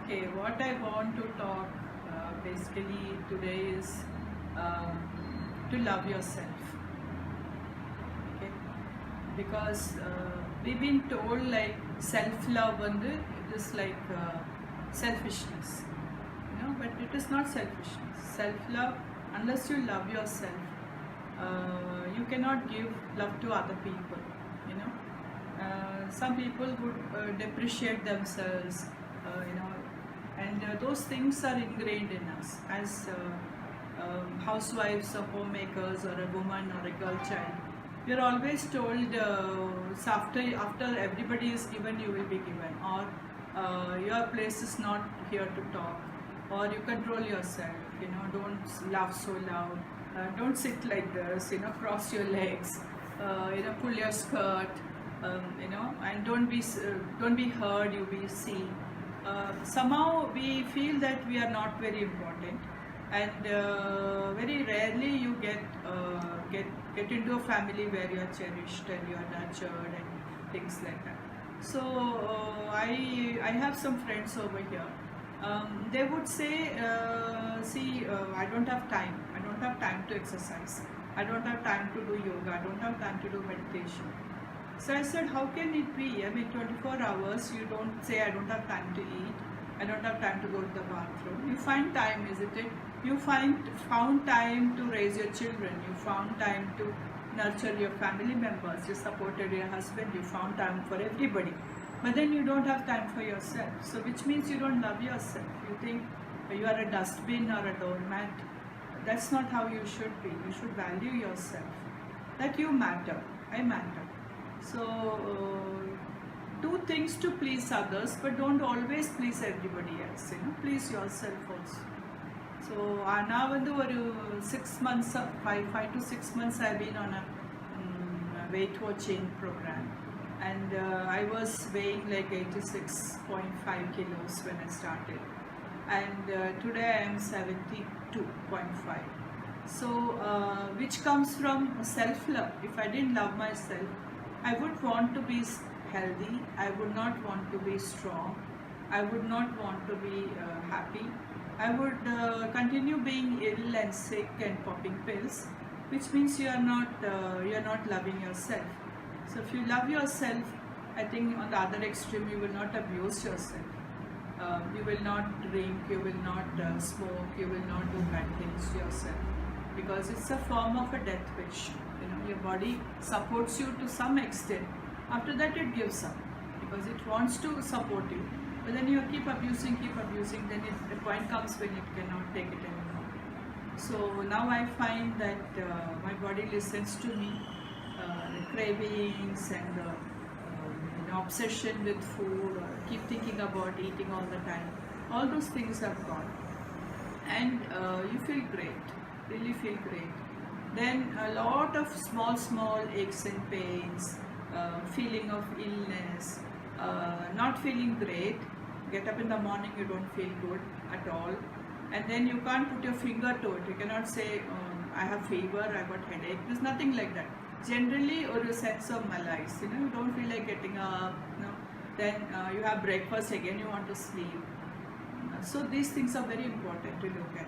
Okay, what I want to talk basically today is um, to love yourself. Okay, because we've been told like self-love and it is like selfishness, but it is not selfishness. Self-love, unless you love yourself, you cannot give love to other people. You know, some people would depreciate themselves. You know, and those things are ingrained in us as housewives or homemakers or a woman or a girl child. We are always told so after everybody is given, you will be given, or your place is not here to talk, or you control yourself. Don't laugh so loud. Don't sit like this. Cross your legs. Pull your skirt. And don't be heard. You be seen. Somehow we feel that we are not very important, and very rarely you get into a family where you are cherished and you are nurtured and things like that. So I have some friends over here. They would say, I don't have time. I don't have time to exercise. I don't have time to do yoga. I don't have time to do meditation. So I said, how can it be? I mean, 24 hours, you don't say, I don't have time to eat, I don't have time to go to the bathroom. You find time, isn't it? You found time to raise your children, you found time to nurture your family members, you supported your husband, you found time for everybody. But then you don't have time for yourself. So which means you don't love yourself. You think you are a dustbin or a doormat. That's not how you should be. You should value yourself. That you matter. I matter. So do things to please others, but don't always please everybody else. Please yourself also. So now over 6 months, 5 to 6 months, I've been on a weight watching program, and I was weighing like 86.5 kilos when I started, and today I am 72.5. So which comes from self-love. If I didn't love myself, I would want to be healthy, I would not want to be strong, I would not want to be happy. I would continue being ill and sick and popping pills, which means you are not loving yourself. So if you love yourself, I think on the other extreme, you will not abuse yourself. You will not drink, you will not smoke, you will not do bad things to yourself, because it's a form of a death wish. Your body supports you to some extent. After that, it gives up because it wants to support you. But then you keep abusing, then the point comes when it cannot take it anymore. So now I find that my body listens to me. The cravings and the obsession with food, or keep thinking about eating all the time, all those things are gone. And you feel great, really feel great. Then a lot of small aches and pains, feeling of illness, not feeling great. Get up in the morning, you don't feel good at all, and then you can't put your finger to it. You cannot say, I have fever, I got headache. There's nothing like that. Generally, or a sense of malaise. You don't feel like getting up. Then you have breakfast again, you want to sleep. So these things are very important to look at.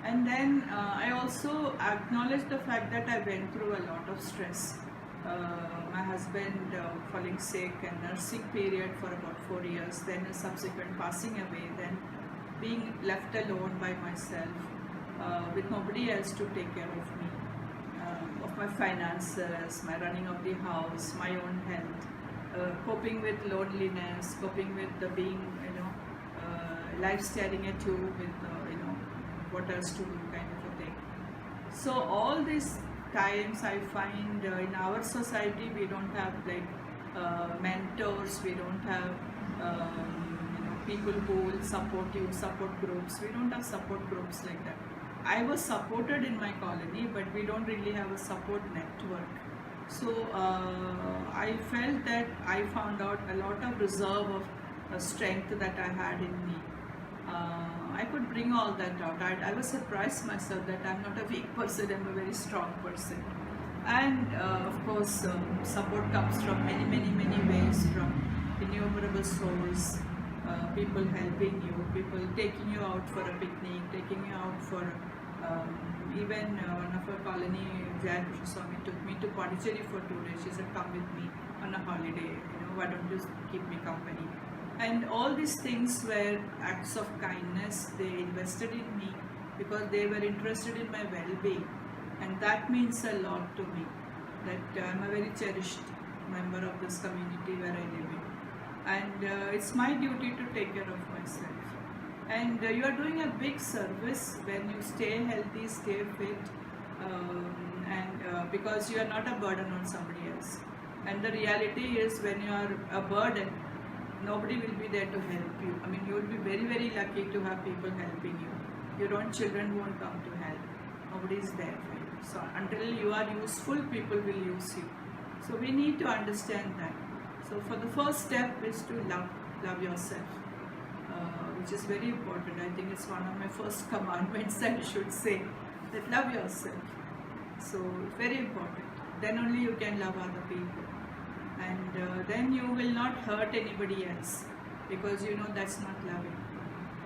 And then I also acknowledge the fact that I went through a lot of stress. My husband falling sick and nursing period for about 4 years, then a subsequent passing away, then being left alone by myself with nobody else to take care of me, of my finances, my running of the house, my own health, coping with loneliness, coping with the being, life staring at you with, what else to do kind of a thing. So all these times I find in our society we don't have like mentors, we don't have people who will support you, support groups. We don't have support groups like that. I was supported in my colony, but we don't really have a support network. So I felt that I found out a lot of reserve of strength that I had in me. I could bring all that out. I was surprised myself that I'm not a weak person, I'm a very strong person. And of course, support comes from many ways, from innumerable souls, people helping you, people taking you out for a picnic, taking you out for even one of our colony, Jai Swami took me to Pondicherry for 2 days. She said, come with me on a holiday, why don't you keep me company? And all these things were acts of kindness. They invested in me because they were interested in my well-being, and that means a lot to me, that I'm a very cherished member of this community where I live in, and it's my duty to take care of myself. And you are doing a big service when you stay healthy, stay fit, and because you are not a burden on somebody else. And the reality is, when you are a burden, nobody will be there to help you. I mean, you will be very, very lucky to have people helping you. Your own children won't come to help. Nobody is there for you. So until you are useful, people will use you. So we need to understand that. So for the first step is to love yourself, which is very important. I think it's one of my first commandments that I should say, that love yourself. So it's very important. Then only you can love other people. And then you will not hurt anybody else, because you know that's not loving.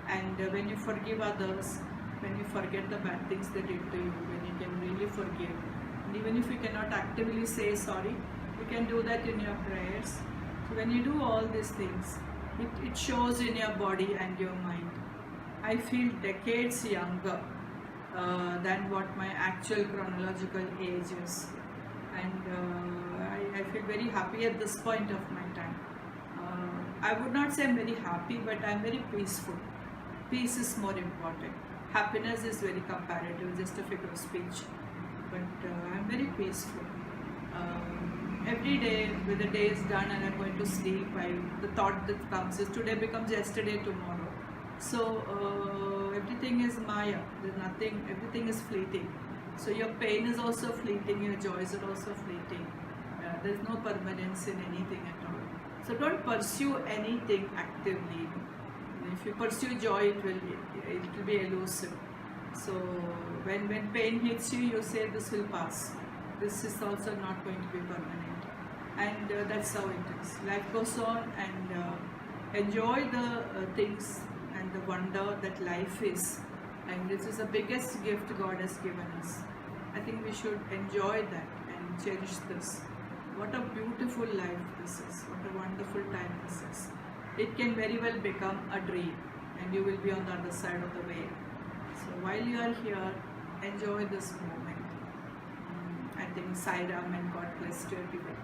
And when you forgive others, when you forget the bad things they did to you, when you can really forgive, and even if you cannot actively say sorry, you can do that in your prayers. So when you do all these things, it shows in your body and your mind. I feel decades younger than what my actual chronological age is, and I feel very happy at this point of my time. I would not say I'm very happy, but I'm very peaceful. Peace is more important. Happiness is very comparative, just a figure of speech. But I'm very peaceful. Every day, when the day is done and I'm going to sleep, the thought that comes is today becomes yesterday, tomorrow. So everything is Maya. There's nothing. Everything is fleeting. So your pain is also fleeting. Your joys are also fleeting. There's no permanence in anything at all. So don't pursue anything actively. If you pursue joy, it will be elusive. So when pain hits you, you say this will pass. This is also not going to be permanent, and that's how it is. Life goes on, and enjoy the things and the wonder that life is. And this is the biggest gift God has given us. I think we should enjoy that and cherish this. What a beautiful life this is. What a wonderful time this is. It can very well become a dream, and you will be on the other side of the way. So while you are here, enjoy this moment. I think Sai Ram, and God bless to everybody.